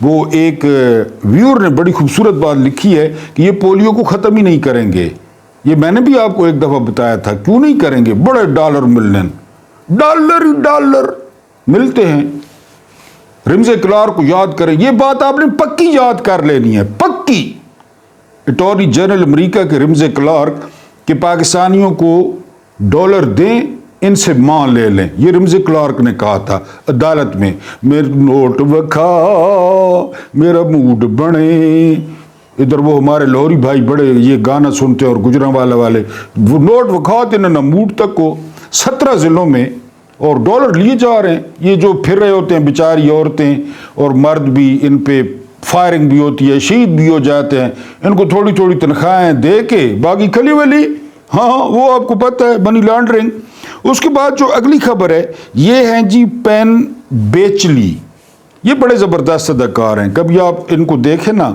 وہ ایک ویور نے بڑی خوبصورت بات لکھی ہے کہ یہ پولیو کو ختم ہی نہیں کریں گے. یہ میں نے بھی آپ کو ایک دفعہ بتایا تھا. کیوں نہیں کریں گے؟ بڑے ڈالر ملنے، ڈالر ملتے ہیں. رمزے کلارک کو یاد کریں. یہ بات آپ نے پکی یاد کر لینی ہے، پکی. اٹارنی جنرل امریکہ کے رمزے کلارک کہ پاکستانیوں کو ڈالر دیں، ان سے ماں لے لیں. یہ رمزے کلارک نے کہا تھا عدالت میں. میرے نوٹ وکھا میرا موڈ بنے. ادھر وہ ہمارے لاہوری بھائی بڑے یہ گانا سنتے ہیں اور گجرانوالہ والے، وہ نوٹ وکھاتے نہ موڈ تک کو. 17 ضلعوں میں اور ڈالر لیے جا رہے ہیں. یہ جو پھر رہے ہوتے ہیں بیچاری عورتیں اور مرد بھی، ان پہ فائرنگ بھی ہوتی ہے، شہید بھی ہو جاتے ہیں. ان کو تھوڑی تھوڑی تنخواہیں دے کے باقی کھلی ولی، ہاں وہ آپ کو پتہ ہے، منی لانڈرنگ. اس کے بعد جو اگلی خبر ہے یہ ہیں جی پین بیچلی. یہ بڑے زبردست اداکار ہیں. کبھی آپ ان کو دیکھیں نا،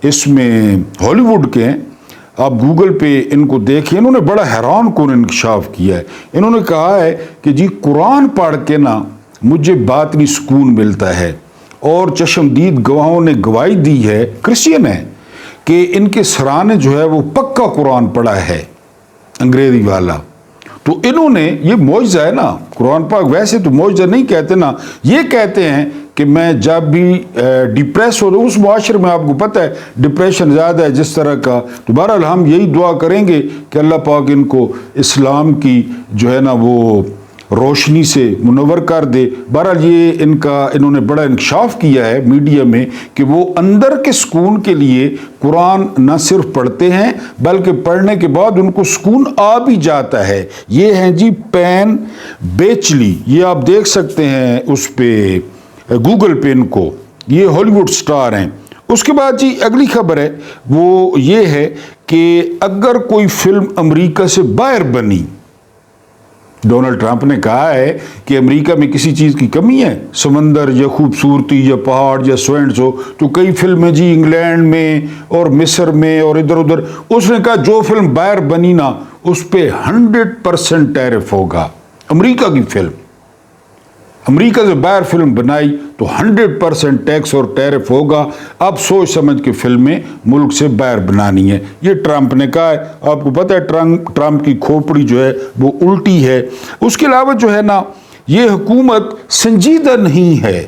اس میں ہالی ووڈ کے ہیں، آپ گوگل پہ ان کو دیکھیں. انہوں نے بڑا حیران کن انکشاف کیا ہے. انہوں نے کہا ہے کہ جی قرآن پڑھ کے نا مجھے باطنی سکون ملتا ہے. اور چشمدید گواہوں نے گواہی دی ہے، کرسچین ہے، کہ ان کے سرانے جو ہے وہ پکا قرآن پڑھا ہے انگریزی والا. تو انہوں نے، یہ معجزہ ہے نا قرآن پاک. ویسے تو معجزہ نہیں کہتے نا، یہ کہتے ہیں کہ میں جب بھی ڈپریس ہو رہا ہوں، اس معاشرے میں آپ کو پتہ ہے ڈپریشن زیادہ ہے جس طرح کا، تو بہرحال ہم یہی دعا کریں گے کہ اللہ پاک ان کو اسلام کی جو ہے نا وہ روشنی سے منور کر دے. بہرحال یہ انہوں نے بڑا انکشاف کیا ہے میڈیا میں کہ وہ اندر کے سکون کے لیے قرآن نہ صرف پڑھتے ہیں بلکہ پڑھنے کے بعد ان کو سکون آ بھی جاتا ہے. یہ ہیں جی پین بیچلی. یہ آپ دیکھ سکتے ہیں اس پہ گوگل پہ ان کو. یہ ہالی ووڈ سٹار ہیں. اس کے بعد جی اگلی خبر ہے وہ یہ ہے کہ اگر کوئی فلم امریکہ سے باہر بنی، ڈونلڈ ٹرمپ نے کہا ہے کہ امریکہ میں کسی چیز کی کمی ہے، سمندر یا خوبصورتی یا پہاڑ یا سوینڈز ہو، تو کئی فلمیں جی انگلینڈ میں اور مصر میں اور ادھر ادھر. اس نے کہا جو فلم باہر بنی نا اس پہ 100% ٹیرف ہوگا. امریکہ کی فلم، امریکہ سے باہر فلم بنائی تو 100% ٹیکس اور ٹیرف ہوگا. اب سوچ سمجھ کے فلمیں ملک سے باہر بنانی ہے. یہ ٹرمپ نے کہا ہے. آپ کو پتہ ہے ٹرمپ کی کھوپڑی جو ہے وہ الٹی ہے. اس کے علاوہ جو ہے نا یہ حکومت سنجیدہ نہیں ہے.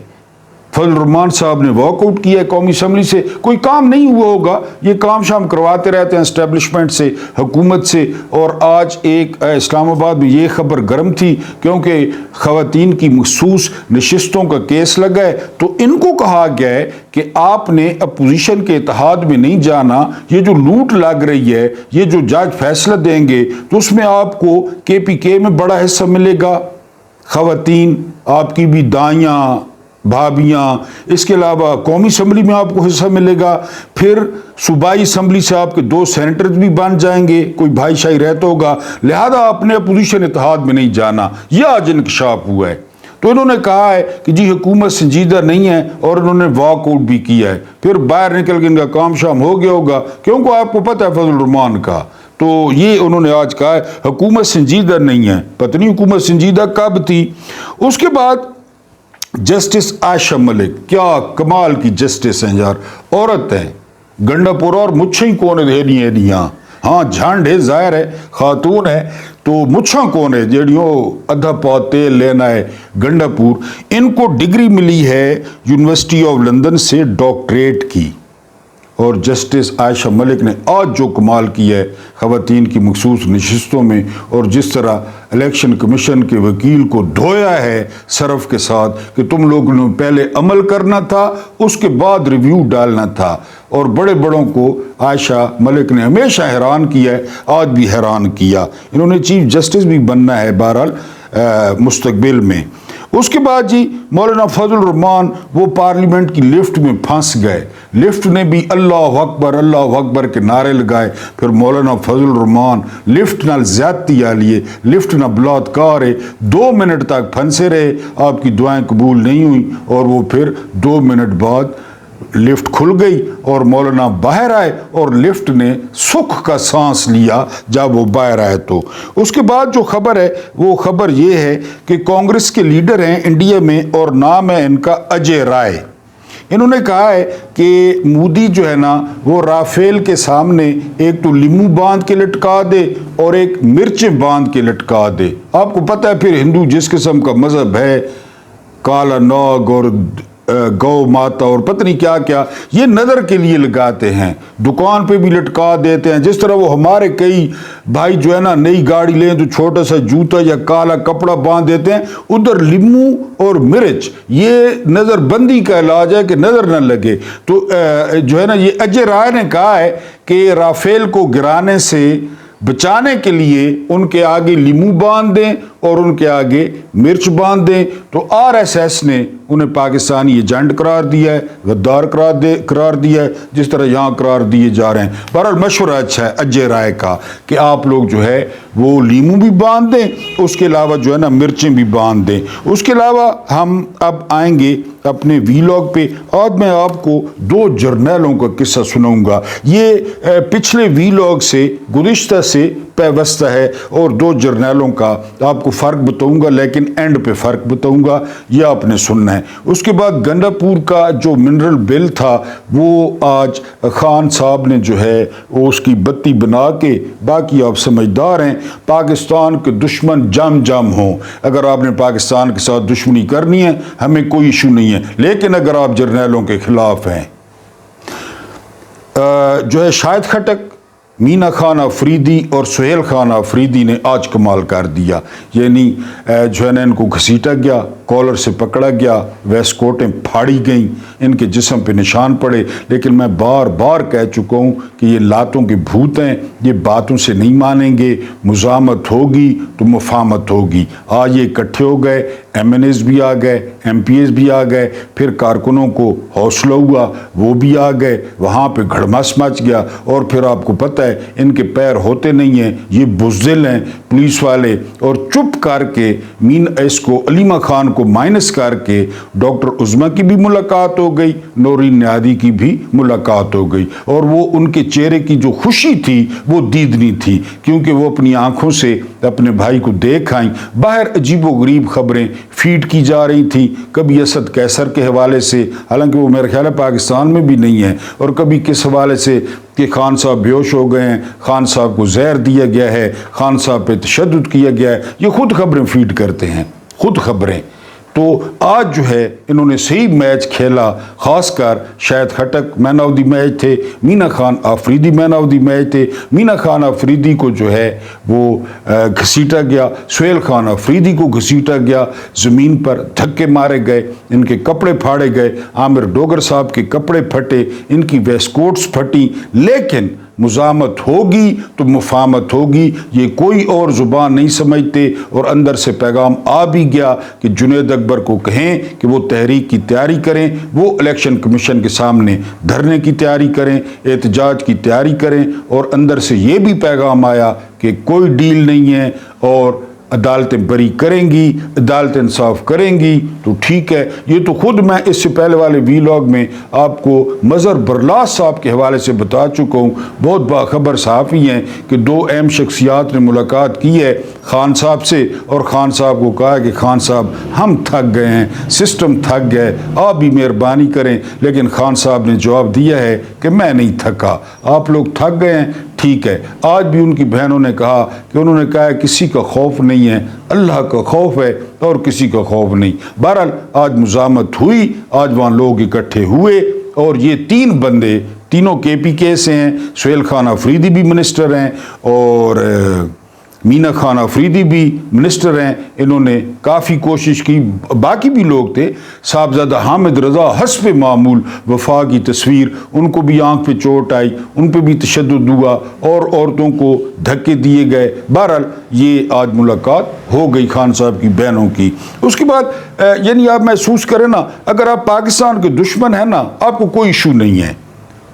فضل الرحمان صاحب نے واک آؤٹ کیا ہے قومی اسمبلی سے. کوئی کام نہیں ہوا ہوگا، یہ کام شام کرواتے رہتے ہیں اسٹیبلشمنٹ سے، حکومت سے. اور آج ایک اسلام آباد میں یہ خبر گرم تھی کیونکہ خواتین کی مخصوص نشستوں کا کیس لگا ہے. تو ان کو کہا گیا ہے کہ آپ نے اپوزیشن کے اتحاد میں نہیں جانا. یہ جو لوٹ لگ رہی ہے، یہ جو جج فیصلہ دیں گے تو اس میں آپ کو KPK میں بڑا حصہ ملے گا. خواتین آپ کی بھی دائیاں بھابیاں، اس کے علاوہ قومی اسمبلی میں آپ کو حصہ ملے گا. پھر صوبائی اسمبلی سے آپ کے 2 سینیٹرز بھی بن جائیں گے. کوئی بھائی شاہی رہتا ہوگا. لہذا آپ نے اپوزیشن اتحاد میں نہیں جانا. یہ آج انکشاف ہوا ہے. تو انہوں نے کہا ہے کہ جی حکومت سنجیدہ نہیں ہے اور انہوں نے واک آؤٹ بھی کیا ہے. پھر باہر نکل کے ان کا کام شام ہو گیا ہوگا کیونکہ آپ کو پتہ ہے فضل الرحمان کا. تو یہ انہوں نے آج کہا ہے حکومت سنجیدہ نہیں ہے. پتہ نہیں حکومت سنجیدہ کب تھی. اس کے بعد جسٹس عائشہ ملک، کیا کمال کی جسٹس ہیں یار. عورت ہیں، گنڈا پورا اور مچھیں کون ہے. ہاں جھانڈ ہے، ظاہر ہے خاتون ہے، تو مچھاں کون ہے جیڑیوں ادھا پاؤ تیل لینا ہے. گنڈا پور. ان کو ڈگری ملی ہے یونیورسٹی آف لندن سے ڈاکٹریٹ کی. اور جسٹس عائشہ ملک نے آج جو کمال کیا ہے خواتین کی مخصوص نشستوں میں، اور جس طرح الیکشن کمیشن کے وکیل کو دھویا ہے صرف کے ساتھ کہ تم لوگوں نے پہلے عمل کرنا تھا اس کے بعد ریویو ڈالنا تھا. اور بڑے بڑوں کو عائشہ ملک نے ہمیشہ حیران کیا ہے، آج بھی حیران کیا. انہوں نے چیف جسٹس بھی بننا ہے بہرحال مستقبل میں. اس کے بعد جی مولانا فضل الرحمان وہ پارلیمنٹ کی لفٹ میں پھنس گئے. لفٹ نے بھی اللہ اکبر کے نعرے لگائے. پھر مولانا فضل الرحمان لفٹ نال زیادتی آ لیے، لفٹ نہ بلااتکار ہے. 2 منٹ تک پھنسے رہے. آپ کی دعائیں قبول نہیں ہوئی اور وہ پھر 2 منٹ بعد لفٹ کھل گئی اور مولانا باہر آئے اور لفٹ نے سکھ کا سانس لیا جب وہ باہر آئے تو اس کے بعد جو خبر ہے وہ خبر یہ ہے کہ کانگریس کے لیڈر ہیں انڈیا میں اور نام ہے ان کا اجے رائے. انہوں نے کہا ہے کہ مودی جو ہے نا وہ رافیل کے سامنے ایک تو لیمو باندھ کے لٹکا دے اور ایک مرچیں باندھ کے لٹکا دے. آپ کو پتہ ہے پھر ہندو جس قسم کا مذہب ہے کالا ناگ اور گو ماتا اور پتہ نہیں کیا کیا یہ نظر کے لیے لگاتے ہیں, دکان پہ بھی لٹکا دیتے ہیں. جس طرح وہ ہمارے کئی بھائی جو ہے نا نئی گاڑی لیں تو چھوٹا سا جوتا یا کالا کپڑا باندھ دیتے ہیں, ادھر لیمو اور مرچ یہ نظر بندی کا علاج ہے کہ نظر نہ لگے. تو جو ہے نا یہ اجے رائے نے کہا ہے کہ رافیل کو گرانے سے بچانے کے لیے ان کے آگے لیمو باندھ دیں اور ان کے آگے مرچ باندھ دیں. تو آر ایس ایس نے انہیں پاکستانی ایجنٹ قرار دیا ہے, غدار قرار دیا ہے, جس طرح یہاں قرار دیے جا رہے ہیں. بہرحال مشورہ اچھا ہے اجے رائے کا کہ آپ لوگ جو ہے وہ لیمو بھی باندھ دیں, اس کے علاوہ جو ہے نا مرچیں بھی باندھ دیں. اس کے علاوہ ہم اب آئیں گے اپنے ویلاگ پہ. آج میں آپ کو 2 جرنیلوں کا قصہ سناؤں گا. یہ پچھلے ویلاگ سے گزشتہ سے پیوستہ ہے اور 2 جرنیلوں کا آپ کو فرق بتاؤں گا, لیکن اینڈ پہ فرق بتاؤں گا, یہ آپ نے سننا ہے. اس کے بعد گنڈا پور کا جو منرل بل تھا وہ آج خان صاحب نے جو ہے وہ اس کی بتی بنا کے, باقی آپ سمجھدار ہیں, پاکستان کے دشمن جم ہوں. اگر آپ نے پاکستان کے ساتھ دشمنی کرنی ہے ہمیں کوئی ایشو نہیں ہے, لیکن اگر آپ جرنیلوں کے خلاف ہیں جو ہے شاہد خٹک, مینا خان آفریدی اور سہیل خان آفریدی نے آج کمال کر دیا. یعنی جو ہے نا ان کو گھسیٹا گیا, کالر سے پکڑا گیا, ویسٹ کوٹیں پھاڑی گئیں, ان کے جسم پہ نشان پڑے. لیکن میں بار بار کہہ چکا ہوں کہ یہ لاتوں کے بھوت ہیں, یہ باتوں سے نہیں مانیں گے. مزاحمت ہوگی تو مفاہمت ہوگی. آج یہ اکٹھے ہو گئے, ایم این ایز بھی آ گئے, ایم پی ایز بھی آ گئے, پھر کارکنوں کو حوصلہ ہوا وہ بھی آ گئے, وہاں پہ گھڑمس مچ گیا. اور پھر آپ کو پتہ ہے ان کے پیر ہوتے نہیں ہیں, یہ بزدل ہیں پولیس والے, اور چپ کر کے اس کو علیمہ خان کو مائنس کر کے ڈاکٹر عظمیٰ کی بھی ملاقات ہو گئی, نورین نیادی کی بھی ملاقات ہو گئی, اور وہ ان کے چہرے کی جو خوشی تھی وہ دیدنی تھی, کیونکہ وہ اپنی آنکھوں سے اپنے بھائی کو دیکھ آئیں. باہر عجیب و غریب خبریں فیڈ کی جا رہی تھیں, کبھی اسد قیصر کے حوالے سے, حالانکہ وہ میرے خیال ہے پاکستان میں بھی نہیں ہے, اور کبھی کس حوالے سے کہ خان صاحب بیہوش ہو گئے ہیں, خان صاحب کو زہر دیا گیا ہے, خان صاحب پہ تشدد کیا گیا ہے. یہ خود خبریں فیڈ کرتے ہیں, خود خبریں. تو آج جو ہے انہوں نے صحیح میچ کھیلا, خاص کر شاہد خٹک مین آف دی میچ تھے, مینا خان آفریدی مین آف دی میچ تھے. مینا خان آفریدی کو جو ہے وہ گھسیٹا گیا, سہیل خان آفریدی کو گھسیٹا گیا, زمین پر دھکے مارے گئے, ان کے کپڑے پھاڑے گئے, عامر ڈوگر صاحب کے کپڑے پھٹے, ان کی ویسٹ کوٹس پھٹی. لیکن مزاحمت ہوگی تو مفاہمت ہوگی, یہ کوئی اور زبان نہیں سمجھتے. اور اندر سے پیغام آ بھی گیا کہ جنید اکبر کو کہیں کہ وہ تحریک کی تیاری کریں, وہ الیکشن کمیشن کے سامنے دھرنے کی تیاری کریں, احتجاج کی تیاری کریں. اور اندر سے یہ بھی پیغام آیا کہ کوئی ڈیل نہیں ہے اور عدالتیں بری کریں گی, عدالتیں انصاف کریں گی. تو ٹھیک ہے, یہ تو خود میں اس سے پہلے والے ویلاگ میں آپ کو مظہر برلاس صاحب کے حوالے سے بتا چکا ہوں. بہت باخبر صحافی ہیں کہ 2 اہم شخصیات نے ملاقات کی ہے خان صاحب سے, اور خان صاحب کو کہا کہ خان صاحب ہم تھک گئے ہیں, سسٹم تھک گئے, آپ بھی مہربانی کریں. لیکن خان صاحب نے جواب دیا ہے کہ میں نہیں تھکا, آپ لوگ تھک گئے ہیں, ٹھیک ہے. آج بھی ان کی بہنوں نے کہا کہ انہوں نے کہا کسی کا خوف نہیں ہے, اللہ کا خوف ہے اور کسی کا خوف نہیں. بہرحال آج مزاحمت ہوئی, آج وہاں لوگ اکٹھے ہوئے, اور یہ 3 بندے تینوں کے پی کے سے ہیں. سہیل خان آفریدی بھی منسٹر ہیں اور مینا خان آفریدی بھی منسٹر ہیں. انہوں نے کافی کوشش کی, باقی بھی لوگ تھے, صاحبزادہ حامد رضا حسب معمول وفا کی تصویر, ان کو بھی آنکھ پہ چوٹ آئی, ان پہ بھی تشدد ہوا اور عورتوں کو دھکے دیے گئے. بہرحال یہ آج ملاقات ہو گئی خان صاحب کی بہنوں کی. اس کے بعد یعنی آپ محسوس کریں نا, اگر آپ پاکستان کے دشمن ہیں نا, آپ کو کوئی ایشو نہیں ہے.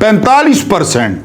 45%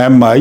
MI,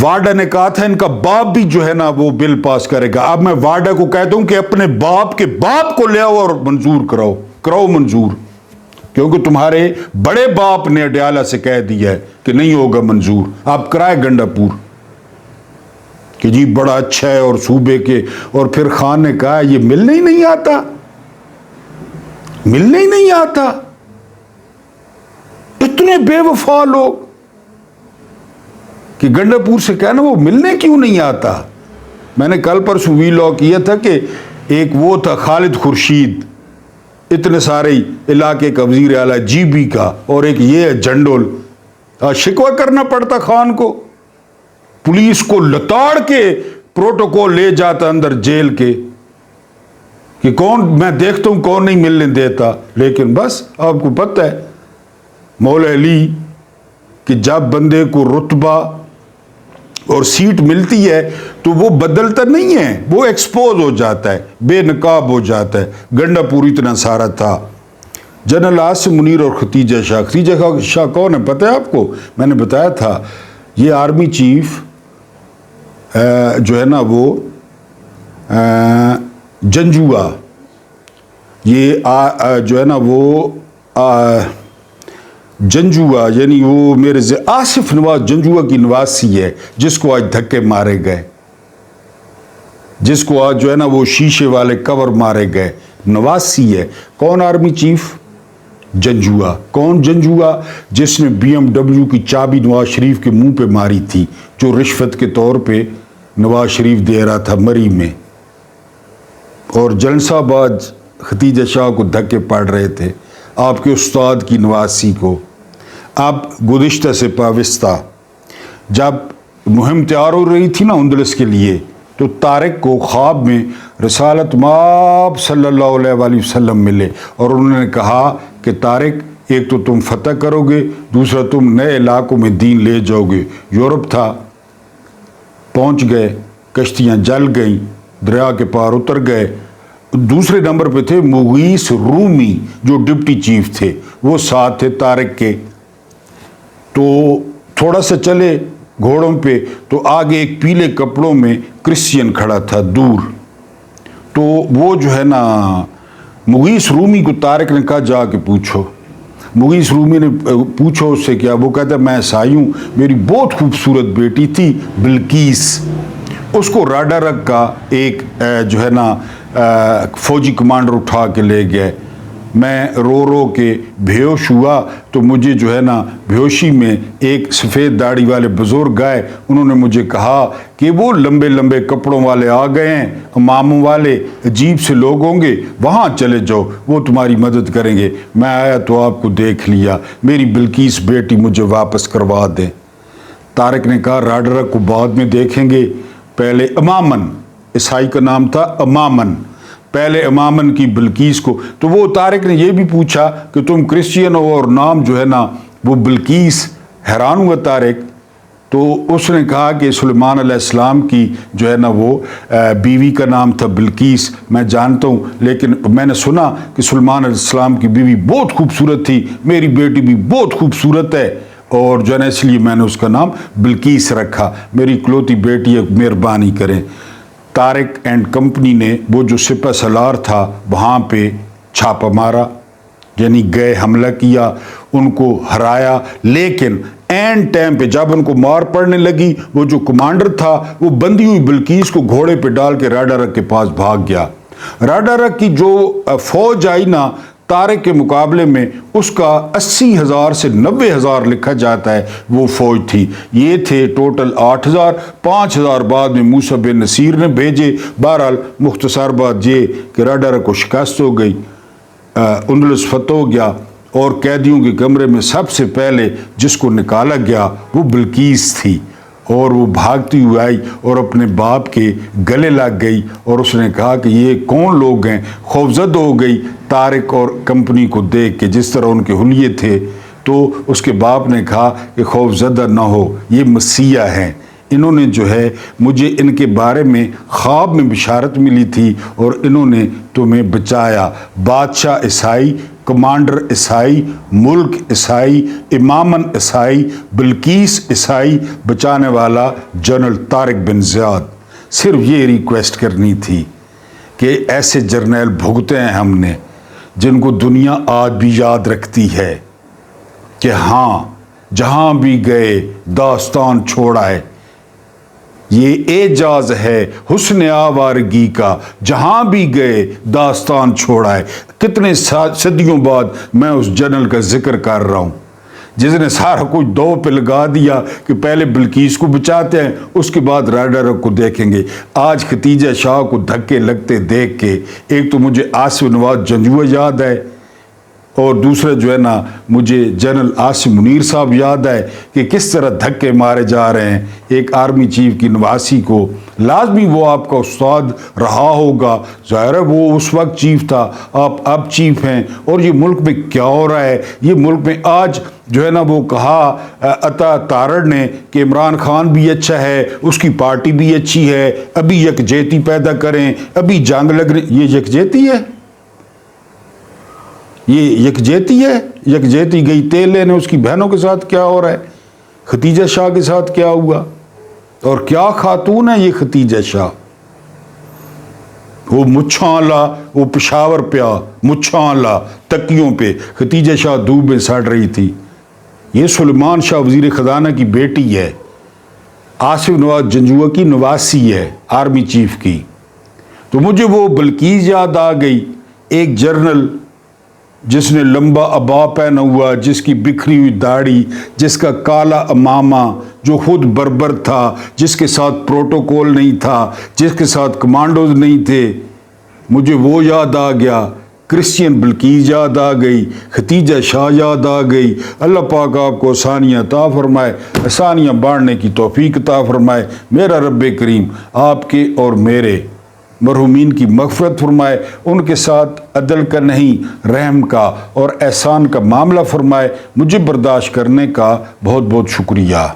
واڈا نے کہا تھا ان کا باپ بھی جو ہے نا وہ بل پاس کرے گا. اب میں واڈا کو کہتا ہوں کہ اپنے باپ کے باپ کو لے آؤ اور منظور کراؤ منظور, کیونکہ تمہارے بڑے باپ نے اڈیالہ سے کہہ دیا ہے کہ نہیں ہوگا منظور. آپ کرائے گنڈا پور کہ جی بڑا اچھا ہے اور صوبے کے, اور پھر خان نے کہا یہ ملنے ہی نہیں آتا. اتنے بے وفا لوگ کہ گنڈا پور سے کہنا وہ ملنے کیوں نہیں آتا. میں نے کل پرسوں ویلاگ کیا تھا کہ ایک وہ تھا خالد خورشید, اتنے سارے علاقے کا وزیر اعلیٰ جی بی کا, اور ایک یہ ہے جنڈول. شکوہ کرنا پڑتا خان کو, پولیس کو لتاڑ کے پروٹوکول لے جاتا اندر جیل کے کہ کون, میں دیکھتا ہوں کون نہیں ملنے دیتا. لیکن بس آپ کو پتہ ہے مولا علی کہ جب بندے کو رتبہ اور سیٹ ملتی ہے تو وہ بدلتا نہیں ہے, وہ ایکسپوز ہو جاتا ہے, بے نقاب ہو جاتا ہے. گنڈا پور اتنا سارا تھا. جنرل عاصم منیر اور ختیجہ شاہ کون ہے پتہ ہے آپ کو؟ میں نے بتایا تھا یہ آرمی چیف جو ہے نا وہ جنجوا, یہ جو ہے نا وہ جنجوا یعنی وہ میرے آصف نواز جنجوا کی نواسی ہے جس کو آج دھکے مارے گئے, جس کو آج جو ہے نا وہ شیشے والے کور مارے گئے, نواسی ہے. کون آرمی چیف؟ جنجوا. کون جنجوا؟ جس نے BMW کی چابی نواز شریف کے منہ پہ ماری تھی, جو رشوت کے طور پہ نواز شریف دے رہا تھا مری میں, اور جلسہ باز ختیجہ شاہ کو دھکے پڑ رہے تھے آپ کے استاد کی نواسی کو. اب گزشتہ سے پاوستہ جب مہم تیار ہو رہی تھی نا اندلس کے لیے, تو طارق کو خواب میں رسالت مآب صلی اللہ علیہ وآلہ وسلم ملے, اور انہوں نے کہا کہ طارق ایک تو تم فتح کرو گے, دوسرا تم نئے علاقوں میں دین لے جاؤ گے. یورپ تھا, پہنچ گئے, کشتیاں جل گئیں, دریا کے پار اتر گئے. دوسرے نمبر پہ تھے مغیث رومی جو ڈپٹی چیف تھے, وہ ساتھ تھے طارق کے. تو تھوڑا سا چلے گھوڑوں پہ تو آگے ایک پیلے کپڑوں میں کرسچین کھڑا تھا دور. تو وہ جو ہے نا مغیث رومی کو طارق نے کہا جا کے پوچھو. مغیث رومی نے پوچھو اس سے کیا؟ وہ کہتا ہے میں عیسائی ہوں, میری بہت خوبصورت بیٹی تھی بلقیس, اس کو راڈارک کا ایک جو ہے نا فوجی کمانڈر اٹھا کے لے گئے. میں رو کے بےہوش ہوا تو مجھے جو ہے نا بےہوشی میں ایک سفید داڑھی والے بزرگ آئے, انہوں نے مجھے کہا کہ وہ لمبے لمبے کپڑوں والے آ گئے ہیں, اماموں والے, عجیب سے لوگ ہوں گے, وہاں چلے جاؤ وہ تمہاری مدد کریں گے. میں آیا تو آپ کو دیکھ لیا, میری بلقیس بیٹی مجھے واپس کروا دیں. طارق نے کہا راڈارک کو بعد میں دیکھیں گے, پہلے امامن, عیسائی کا نام تھا امامن, پہلے امامن کی بلقیس کو. تو وہ طارق نے یہ بھی پوچھا کہ تم کرسچین ہو اور نام جو ہے نا وہ بلقیس. حیران ہوا طارق. تو اس نے کہا کہ سلیمان علیہ السلام کی جو ہے نا وہ بیوی کا نام تھا بلقیس. میں جانتا ہوں, لیکن میں نے سنا کہ سلیمان علیہ السلام کی بیوی بہت خوبصورت تھی, میری بیٹی بھی بہت خوبصورت ہے, اور جو ہے نا اس لیے میں نے اس کا نام بلقیس رکھا, میری اکلوتی بیٹی ہے, مہربانی کریں. طارق اینڈ کمپنی نے وہ جو سپہ سالار تھا وہاں پہ چھاپا مارا, یعنی گئے, حملہ کیا, ان کو ہرایا. لیکن این ٹائم پہ جب ان کو مار پڑنے لگی, وہ جو کمانڈر تھا وہ بندھی ہوئی بلقیس کو گھوڑے پہ ڈال کے راڈارک کے پاس بھاگ گیا. راڈارک کی جو فوج آئی نا طارق کے مقابلے میں, اس کا 80,000 سے 90,000 لکھا جاتا ہے وہ فوج تھی. یہ تھے ٹوٹل 8,000, 5,000 بعد میں موسیٰ بن نصیر نے بھیجے. بہرحال مختصر بات یہ کہ راڈارک کو شکست ہو گئی, اندلس فتح ہو گیا, اور قیدیوں کے کمرے میں سب سے پہلے جس کو نکالا گیا وہ بلقیس تھی, اور وہ بھاگتی ہوئی آئی اور اپنے باپ کے گلے لگ گئی, اور اس نے کہا کہ یہ کون لوگ ہیں. خوفزدہ ہو گئی طارق اور کمپنی کو دیکھ کے, جس طرح ان کے حلیے تھے. تو اس کے باپ نے کہا کہ خوفزدہ نہ ہو, یہ مسیح ہیں, انہوں نے جو ہے مجھے ان کے بارے میں خواب میں بشارت ملی تھی اور انہوں نے تمہیں بچایا. بادشاہ عیسائی کمانڈر عیسائی، ملک عیسائی، امامن عیسائی، بلقیس عیسائی، بچانے والا جنرل طارق بن زیاد۔ صرف یہ ریکویسٹ کرنی تھی کہ ایسے جرنیل بھگتے ہیں ہم نے جن کو دنیا آج بھی یاد رکھتی ہے کہ ہاں جہاں بھی گئے داستان چھوڑا ہے۔ یہ اعجاز ہے حسن آوارگی کا، جہاں بھی گئے داستان چھوڑا ہے۔ کتنے صدیوں بعد میں اس جنرل کا ذکر کر رہا ہوں جس نے سارا کچھ دو پہ لگا دیا کہ پہلے بلقیس کو بچاتے ہیں، اس کے بعد رائڈر کو دیکھیں گے۔ آج ختیجہ شاہ کو دھکے لگتے دیکھ کے ایک تو مجھے آصف نواز جنجوع یاد ہے، اور دوسرا جو ہے نا مجھے جنرل عاصم منیر صاحب یاد ہے کہ کس طرح دھکے مارے جا رہے ہیں ایک آرمی چیف کی نواسی کو۔ لازمی وہ آپ کا استاد رہا ہوگا، ظاہر ہے وہ اس وقت چیف تھا، آپ اب چیف ہیں، اور یہ ملک میں کیا ہو رہا ہے؟ یہ ملک میں آج جو ہے نا وہ کہا عطا تارڑ نے کہ عمران خان بھی اچھا ہے، اس کی پارٹی بھی اچھی ہے، ابھی یکجہتی پیدا کریں، ابھی جنگ لگ رہی۔ یہ یکجہتی ہے؟ یہ یکجہتی ہے؟ یکجہتی گئی تیل لینے، اس کی بہنوں کے ساتھ کیا ہو رہا ہے؟ ختیجہ شاہ کے ساتھ کیا ہوا؟ اور کیا خاتون ہے یہ ختیجہ شاہ؟ وہ مچھاں لا، وہ پشاور پیا مچھاں لا تکیوں پہ، ختیجہ شاہ دھوپ میں سڑ رہی تھی۔ یہ سلیمان شاہ وزیر خزانہ کی بیٹی ہے، آصف نواز جنجوع کی نواسی ہے آرمی چیف کی۔ تو مجھے وہ بلقیس یاد آ گئی، ایک جرنل جس نے لمبا عبا پہنا ہوا، جس کی بکھری ہوئی داڑھی، جس کا کالا امامہ، جو خود بربر تھا، جس کے ساتھ پروٹوکول نہیں تھا، جس کے ساتھ کمانڈوز نہیں تھے۔ مجھے وہ یاد آ گیا، کرسچین بلقیس یاد آ گئی، ختیجہ شاہ یاد آ گئی۔ اللہ پاک آپ کو آسانیاں عطا فرمائے، آسانیاں بانٹنے کی توفیق عطا فرمائے۔ میرا رب کریم آپ کے اور میرے مرحومین کی مغفرت فرمائے، ان کے ساتھ عدل کا نہیں رحم کا اور احسان کا معاملہ فرمائے۔ مجھے برداشت کرنے کا بہت بہت شکریہ۔